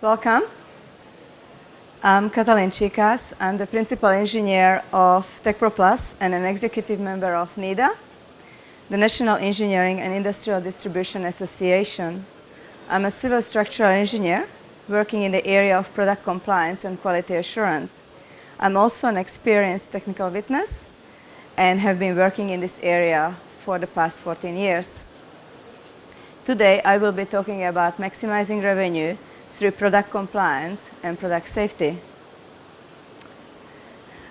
Welcome. I'm Katalin. I'm the principal engineer of TechPro Plus and an executive member of NEDA, the National Engineering and Industrial Distribution Association. I'm a civil structural engineer working in the area of product compliance and quality assurance. I'm also an experienced technical witness and have been working in this area for the past 14 years. Today, I will be talking about maximizing revenue through product compliance and product safety.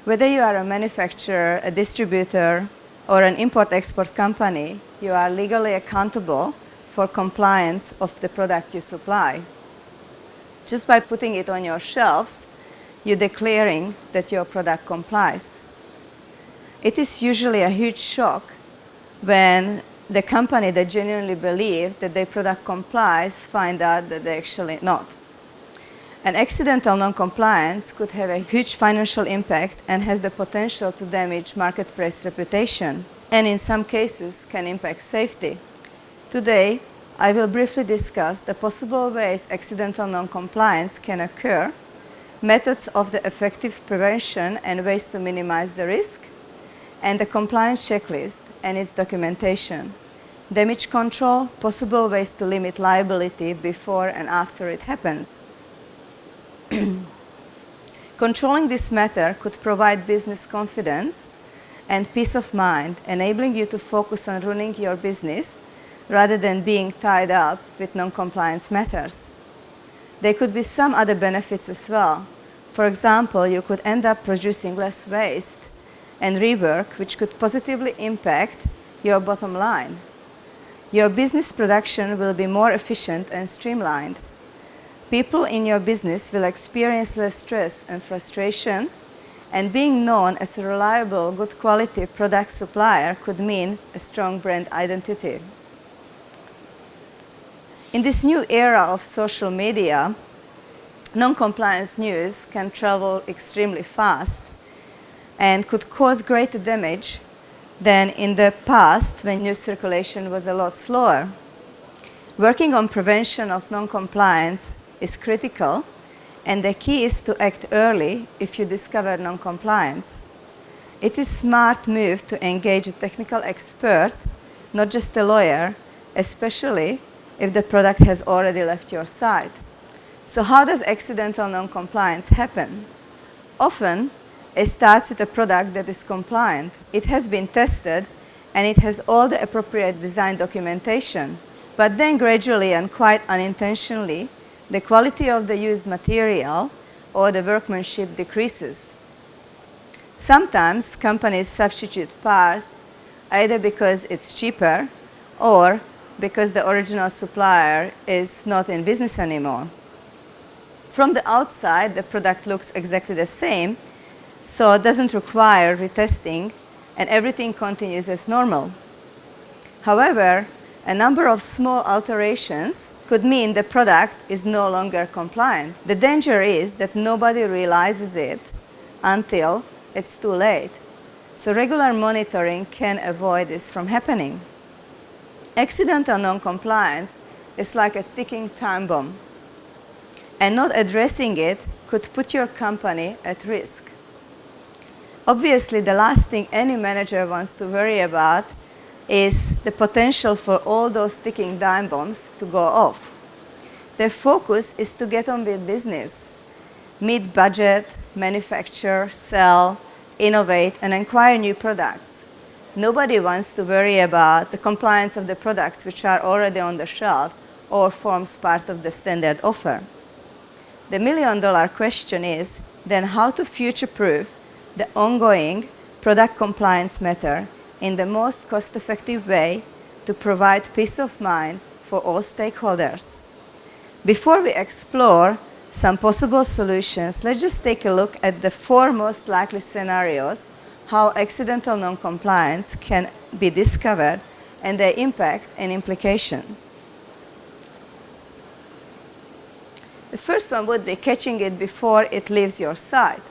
Whether you are a manufacturer, a distributor, or an import-export company, you are legally accountable for compliance of the product you supply. Just by putting it on your shelves, you're declaring that your product complies. It is usually a huge shock when the company that genuinely believes that their product complies find out that they actually not. An accidental non-compliance could have a huge financial impact and has the potential to damage marketplace reputation, and in some cases can impact safety. Today, I will briefly discuss the possible ways accidental non-compliance can occur, methods of the effective prevention and ways to minimize the risk, and the compliance checklist and its documentation, damage control, possible ways to limit liability before and after it happens. Controlling this matter could provide business confidence and peace of mind, enabling you to focus on running your business rather than being tied up with non-compliance matters. There could be some other benefits as well. For example, you could end up producing less waste and rework, which could positively impact your bottom line. Your business production will be more efficient and streamlined. People in your business will experience less stress and frustration, and being known as a reliable, good quality product supplier could mean a strong brand identity. In this new era of social media, non-compliance news can travel extremely fast and could cause greater damage than in the past when news circulation was a lot slower. Working on prevention of non-compliance is critical, and the key is to act early if you discover non-compliance. It is a smart move to engage a technical expert, not just a lawyer, especially if the product has already left your site. So how does accidental non-compliance happen? Often, it starts with a product that is compliant. It has been tested, and it has all the appropriate design documentation. But then gradually and quite unintentionally, the quality of the used material or the workmanship decreases. Sometimes companies substitute parts either because it's cheaper or because the original supplier is not in business anymore. From the outside, the product looks exactly the same, so it doesn't require retesting, and everything continues as normal. However, a number of small alterations could mean the product is no longer compliant. The danger is that nobody realizes it until it's too late. So regular monitoring can avoid this from happening. Accidental non-compliance is like a ticking time bomb, and not addressing it could put your company at risk. Obviously, the last thing any manager wants to worry about is the potential for all those ticking time bombs to go off. Their focus is to get on with business, meet budget, manufacture, sell, innovate, and acquire new products. Nobody wants to worry about the compliance of the products which are already on the shelves or forms part of the standard offer. The million-dollar question is then how to future-proof the ongoing product compliance matter in the most cost-effective way to provide peace of mind for all stakeholders. Before we explore some possible solutions, let's just take a look at the 4 most likely scenarios how accidental non-compliance can be discovered and their impact and implications. The first one would be catching it before it leaves your site.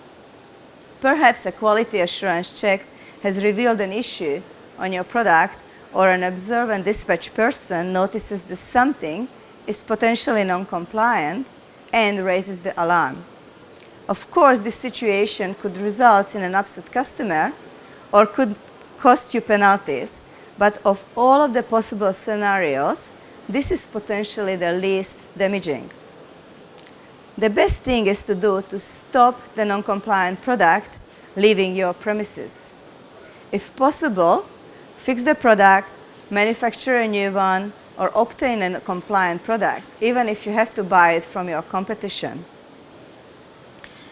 Perhaps a quality assurance check has revealed an issue on your product, or an observe and dispatch person notices that something is potentially non-compliant and raises the alarm. Of course, this situation could result in an upset customer or could cost you penalties, but of all of the possible scenarios, this is potentially the least damaging. The best thing is to do to stop the non-compliant product leaving your premises. If possible, fix the product, manufacture a new one, or obtain a compliant product, even if you have to buy it from your competition.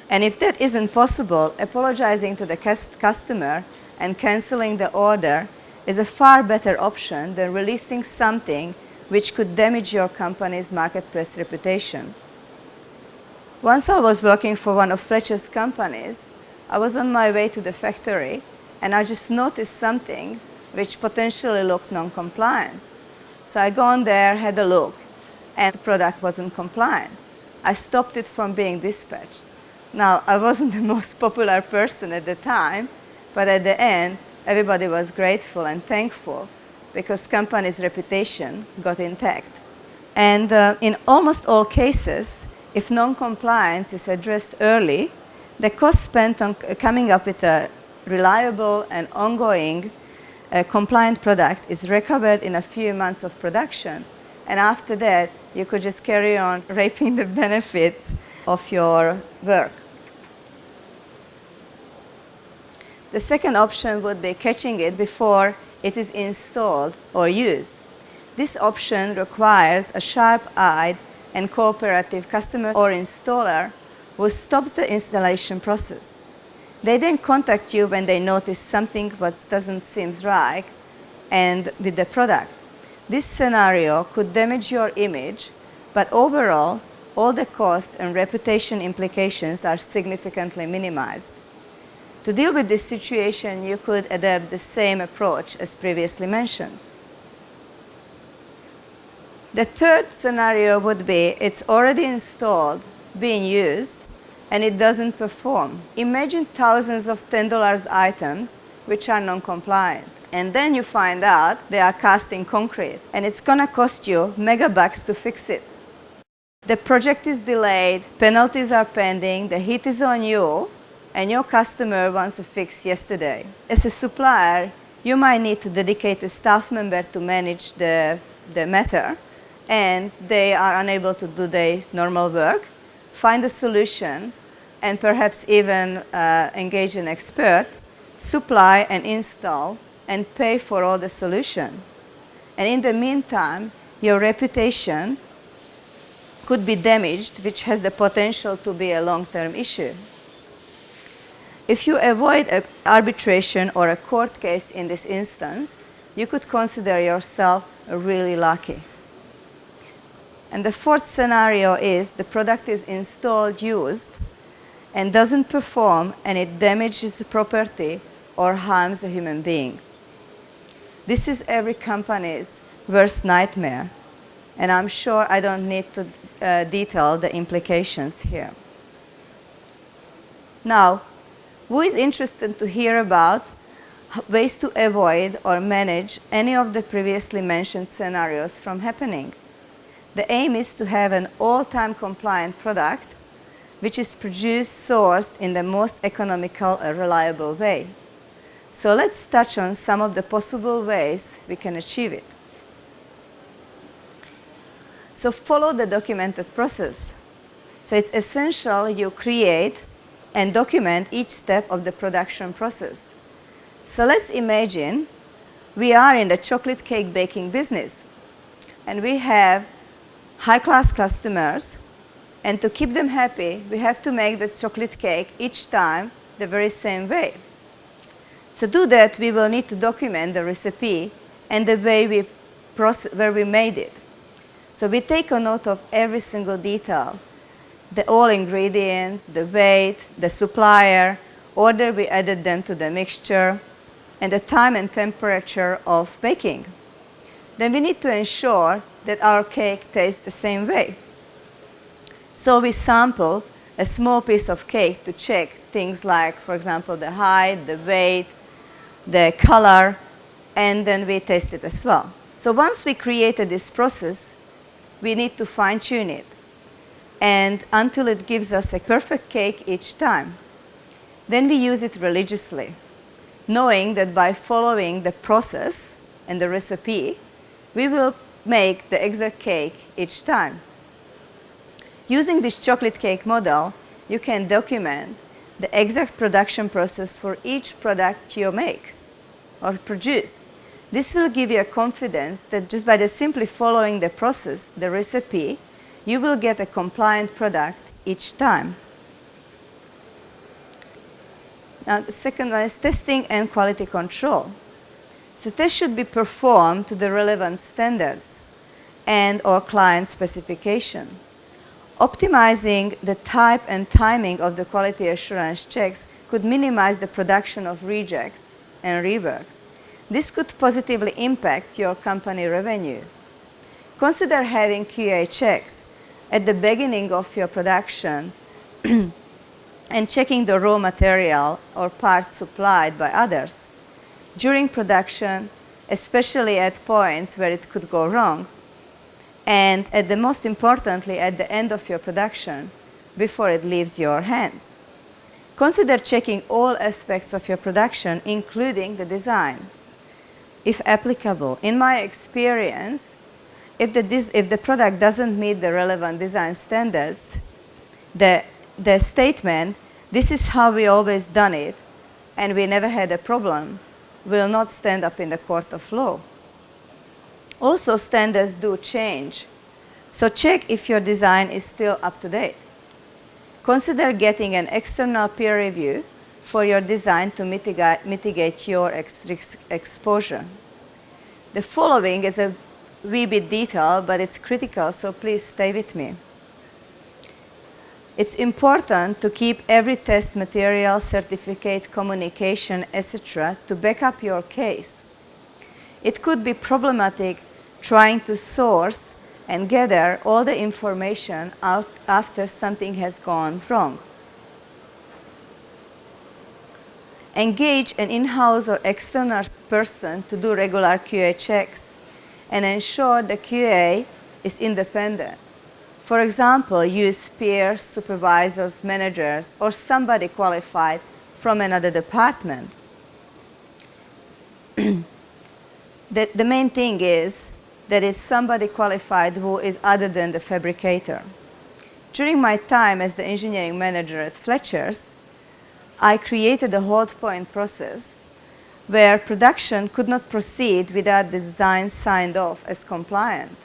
And if that isn't possible, apologizing to the customer and canceling the order is a far better option than releasing something which could damage your company's marketplace reputation. Once I was working for one of Fletcher's companies, I was on my way to the factory and I just noticed something which potentially looked non-compliant. So I gone there, had a look, and the product wasn't compliant. I stopped it from being dispatched. Now, I wasn't the most popular person at the time, but at the end, everybody was grateful and thankful because company's reputation got intact. And in almost all cases, if non-compliance is addressed early, the cost spent on coming up with a reliable and ongoing compliant product is recovered in a few months of production. And after that, you could just carry on reaping the benefits of your work. The second option would be catching it before it is installed or used. This option requires a sharp-eyed and cooperative customer or installer who stops the installation process. They then contact you when they notice something what doesn't seem right and with the product. This scenario could damage your image, but overall, all the cost and reputation implications are significantly minimized. To deal with this situation, you could adapt the same approach as previously mentioned. The third scenario would be it's already installed, being used, and it doesn't perform. Imagine thousands of $10 items which are non-compliant. And then you find out they are cast in concrete, and it's gonna cost you megabucks to fix it. The project is delayed, penalties are pending, the heat is on you, and your customer wants a fix yesterday. As a supplier, you might need to dedicate a staff member to manage the matter, and they are unable to do their normal work. Find a solution, and perhaps even engage an expert, supply and install, and pay for all the solution. And in the meantime, your reputation could be damaged, which has the potential to be a long-term issue. If you avoid an arbitration or a court case in this instance, you could consider yourself really lucky. And the fourth scenario is the product is installed, used, and doesn't perform, and it damages the property or harms a human being. This is every company's worst nightmare, and I'm sure I don't need to detail the implications here. Now, who is interested to hear about ways to avoid or manage any of the previously mentioned scenarios from happening? The aim is to have an all-time compliant product which is produced, sourced in the most economical and reliable way. So let's touch on some of the possible ways we can achieve it. So follow the documented process. So it's essential you create and document each step of the production process. So let's imagine we are in the chocolate cake baking business, and we have high-class customers, and to keep them happy, we have to make the chocolate cake each time the very same way. To do that, we will need to document the recipe and the way where we made it. So we take a note of every single detail, all ingredients, the weight, the supplier, order we added them to the mixture, and the time and temperature of baking. Then we need to ensure that our cake tastes the same way. So we sample a small piece of cake to check things like, for example, the height, the weight, the color, and then we taste it as well. So once we created this process, we need to fine-tune it. And and until it gives us a perfect cake each time. Then we use it religiously, knowing that by following the process and the recipe, we will make the exact cake each time. Using this chocolate cake model, you can document the exact production process for each product you make or produce. This will give you a confidence that just by simply following the process, the recipe, you will get a compliant product each time. Now, the second one is testing and quality control. So tests should be performed to the relevant standards and or client specification. Optimizing the type and timing of the quality assurance checks could minimize the production of rejects and reworks. This could positively impact your company revenue. Consider having QA checks at the beginning of your production and checking the raw material or parts supplied by others. During production, especially at points where it could go wrong, and at the most importantly, at the end of your production, before it leaves your hands. Consider checking all aspects of your production, including the design, if applicable. In my experience, if the product doesn't meet the relevant design standards, the statement, "This is how we always done it, and we never had a problem," will not stand up in the court of law. Also, standards do change, so check if your design is still up to date. Consider getting an external peer review for your design to mitigate your exposure. The following is a wee bit detailed, but it's critical, so please stay with me. It's important to keep every test material, certificate, communication, etc. to back up your case. It could be problematic trying to source and gather all the information out after something has gone wrong. Engage an in-house or external person to do regular QA checks and ensure the QA is independent. For example, use peers, supervisors, managers, or somebody qualified from another department. The main thing is that it's somebody qualified who is other than the fabricator. During my time as the engineering manager at Fletcher's, I created a hold point process where production could not proceed without the design signed off as compliant.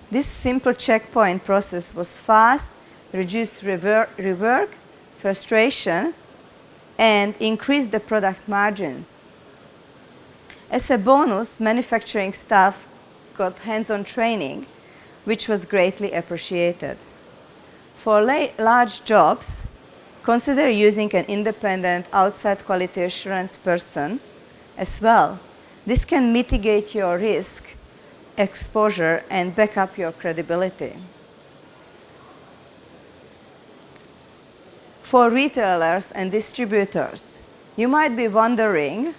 This simple checkpoint process was fast, reduced rework, frustration, and increased the product margins. As a bonus, manufacturing staff got hands-on training, which was greatly appreciated. For large jobs, consider using an independent outside quality assurance person as well. This can mitigate your risk, exposure, and back up your credibility. For retailers and distributors, you might be wondering,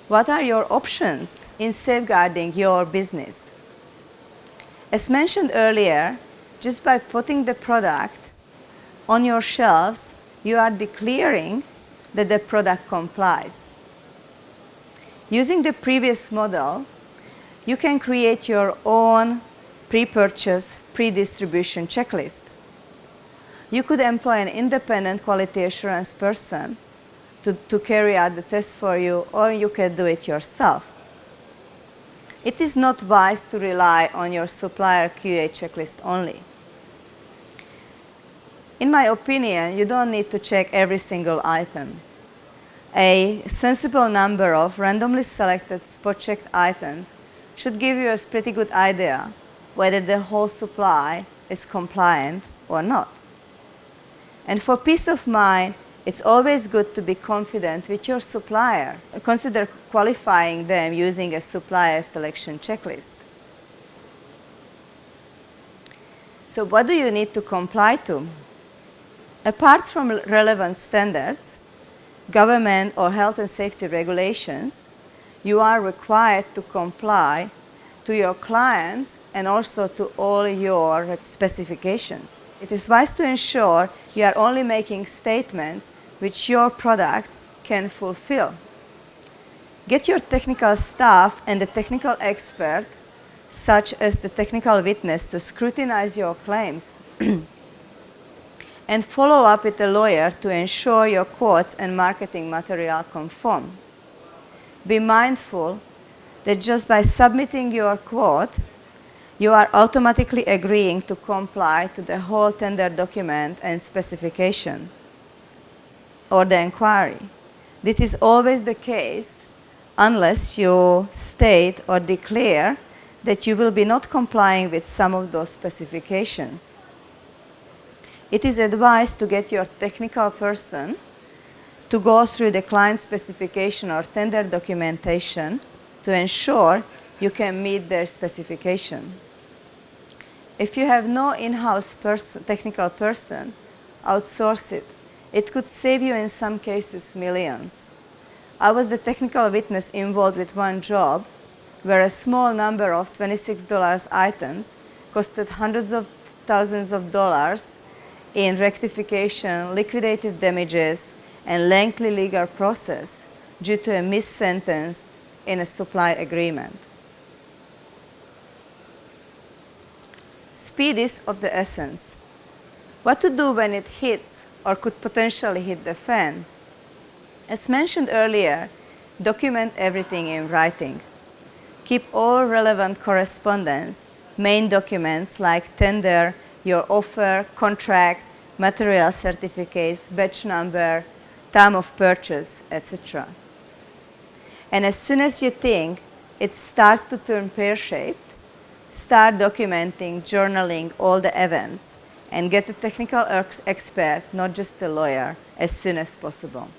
what are your options in safeguarding your business? As mentioned earlier, just by putting the product on your shelves, you are declaring that the product complies. Using the previous model, you can create your own pre-purchase, pre-distribution checklist. You could employ an independent quality assurance person to carry out the test for you, or you can do it yourself. It is not wise to rely on your supplier QA checklist only. In my opinion, you don't need to check every single item. A sensible number of randomly selected spot-checked items should give you a pretty good idea whether the whole supply is compliant or not. And for peace of mind, it's always good to be confident with your supplier. Consider qualifying them using a supplier selection checklist. So what do you need to comply to? Apart from relevant standards, government or health and safety regulations, you are required to comply to your clients and also to all your specifications. It is wise to ensure you are only making statements which your product can fulfill. Get your technical staff and the technical expert, such as the technical witness, to scrutinize your claims and follow up with a lawyer to ensure your quotes and marketing material conform. Be mindful that just by submitting your quote, you are automatically agreeing to comply to the whole tender document and specification or the inquiry. This is always the case unless you state or declare that you will be not complying with some of those specifications. It is advised to get your technical person to go through the client specification or tender documentation to ensure you can meet their specification. If you have no in-house technical person, outsource it. It could save you in some cases millions. I was the technical witness involved with one job where a small number of $26 items costed hundreds of thousands of dollars in rectification, liquidated damages, and lengthy legal process due to a missed sentence in a supply agreement. Speed is of the essence. What to do when it hits or could potentially hit the fan? As mentioned earlier, document everything in writing. Keep all relevant correspondence, main documents like tender, your offer, contract, material certificates, batch number, time of purchase, etc. And as soon as you think it starts to turn pear-shaped, start documenting, journaling all the events, and get a technical expert, not just a lawyer, as soon as possible.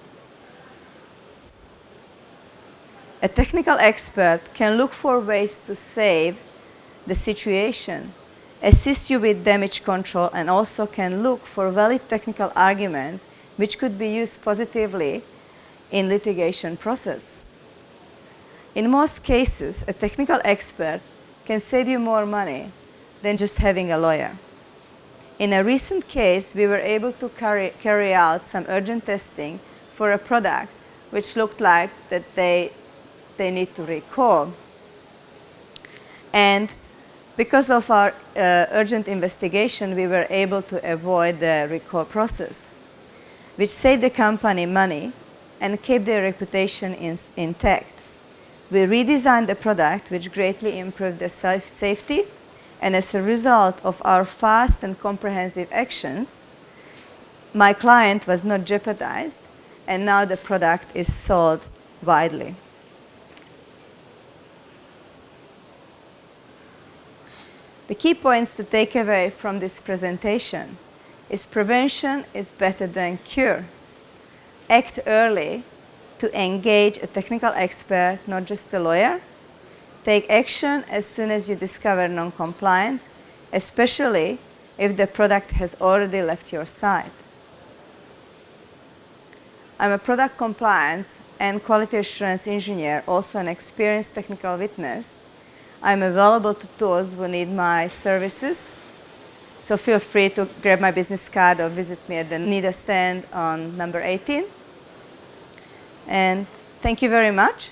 A technical expert can look for ways to save the situation, assist you with damage control, and also can look for valid technical arguments which could be used positively in litigation process. In most cases, a technical expert can save you more money than just having a lawyer. In a recent case, we were able to carry out some urgent testing for a product which looked like that they need to recall. And because of our urgent investigation, we were able to avoid the recall process, which saved the company money and kept their reputation intact. We redesigned the product, which greatly improved the safety, and as a result of our fast and comprehensive actions, my client was not jeopardized, and now the product is sold widely. The key points to take away from this presentation is prevention is better than cure. Act early to engage a technical expert, not just a lawyer. Take action as soon as you discover non-compliance, especially if the product has already left your site. I'm a product compliance and quality assurance engineer, also an experienced technical witness. I'm available to those who need my services, so feel free to grab my business card or visit me at the NIDA stand on number 18. And thank you very much.